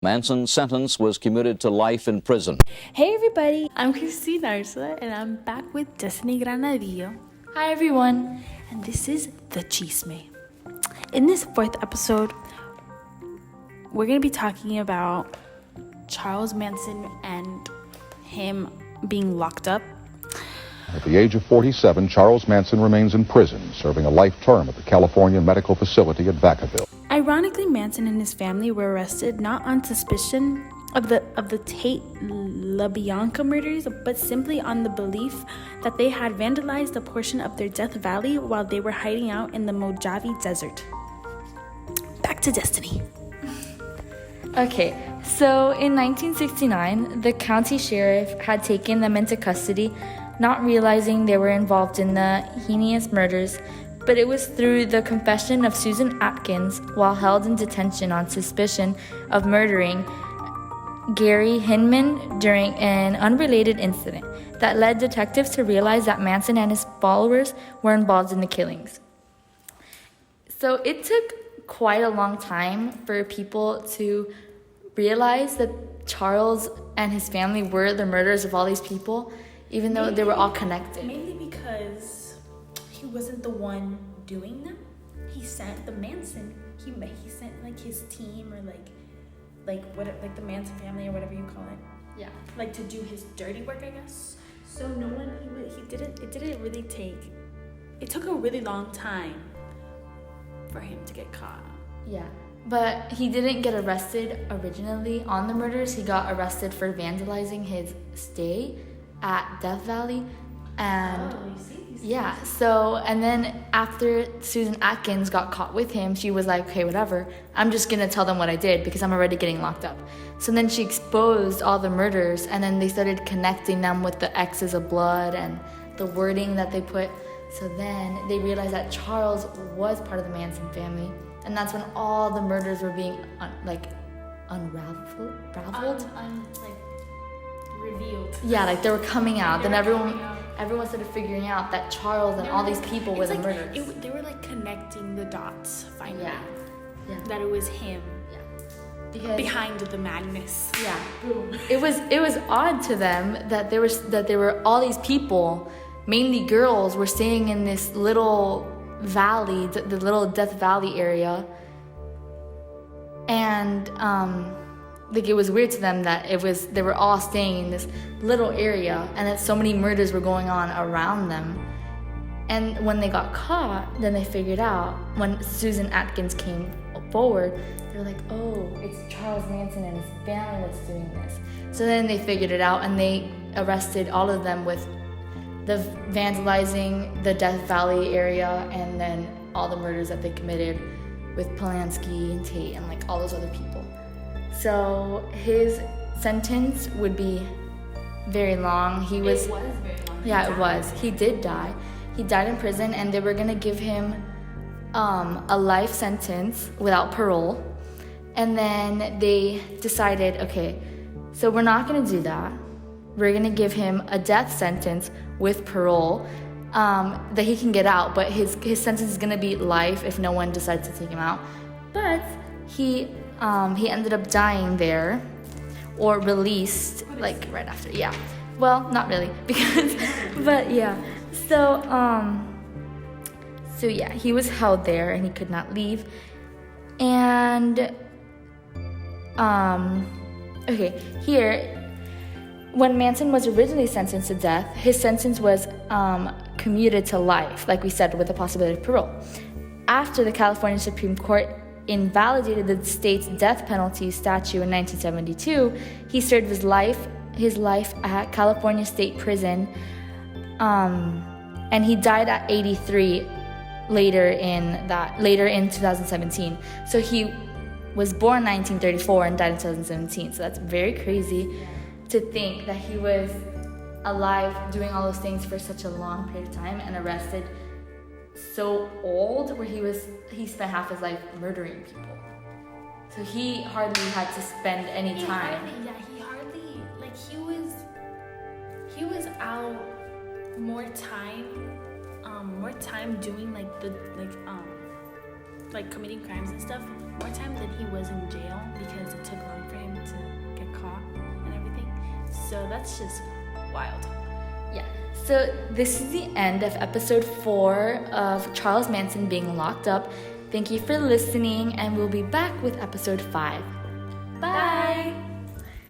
Manson's sentence was commuted to life in prison. Hey everybody, I'm Christine Arza and I'm back with Destiny Granadillo. Hi everyone, And this is The Chisme. In this fourth episode, we're going to be talking about Charles Manson and him being locked up. At the age of 47, Charles Manson remains in prison, serving a life term at the California Medical Facility at Vacaville. Ironically, Manson and his family were arrested not on suspicion of the Tate LaBianca murders, but simply on the belief that they had vandalized a portion of their Death Valley while they were hiding out in the Mojave Desert. Back to Destiny. Okay, so in 1969, the county sheriff had taken them into custody, not realizing they were involved in the heinous murders, but it was through the confession of Susan Atkins while held in detention on suspicion of murdering Gary Hinman during an unrelated incident that led detectives to realize that Manson and his followers were involved in the killings. So it took quite a long time for people to realize that Charles and his family were the murderers of all these people, even though they were all connected. Mainly because he wasn't the one doing them. He sent the Manson. He sent like his team or like the Manson family or whatever you call it. Yeah. Like to do his dirty work, I guess. So no one he didn't. It didn't really take. It took a really long time for him to get caught. Yeah, but he didn't get arrested originally on the murders. He got arrested for vandalizing his stay at Death Valley. And yeah, so, and then after Susan Atkins got caught with him, she was like, okay, whatever, I'm just gonna tell them what I did because I'm already getting locked up. So then she exposed all the murders, and then they started connecting them with the X's of blood and the wording that they put. So then they realized that Charles was part of the Manson family, and that's when all the murders were being unraveled. Revealed. Yeah, like they were coming out. Then everyone started figuring out that Charles and all these people were the murderers. They were like connecting the dots finally. Yeah. That it was him. Yeah. Because Behind the madness. yeah, it was odd to them that there were all these people, mainly girls, were staying in this little valley, the little Death Valley area, and like it was weird to them that they were all staying in this little area and that so many murders were going on around them. And when they got caught, then they figured out, when Susan Atkins came forward, they were like, oh, it's Charles Manson and his family that's doing this. So then they figured it out and they arrested all of them with the vandalizing the Death Valley area and then all the murders that they committed with Polanski and Tate and like all those other people. So his sentence would be very long. It was very long. Yeah, it was. He did die. He died in prison, and they were gonna give him a life sentence without parole. And then they decided, okay, so we're not gonna do that. We're gonna give him a death sentence with parole that he can get out, but his sentence is gonna be life if no one decides to take him out. But he ended up dying there, or released like right after. Yeah, well, not really because, but yeah. So yeah, he was held there and he could not leave. And okay, here, when Manson was originally sentenced to death, his sentence was commuted to life, like we said, with the possibility of parole. After the California Supreme Court invalidated the state's death penalty statute in 1972, he served his life at California State Prison, and he died at 83 later in 2017. So he was born in 1934 and died in 2017. So that's very crazy to think that he was alive doing all those things for such a long period of time and arrested so old, where he spent half his life murdering people. So he hardly had to spend any time. He was out more time doing like committing crimes and stuff, more time than he was in jail because it took long for him So that's just wild. Yeah. So this is the end of episode 4 of Charles Manson being locked up. Thank you for listening, and we'll be back with episode 5. Bye.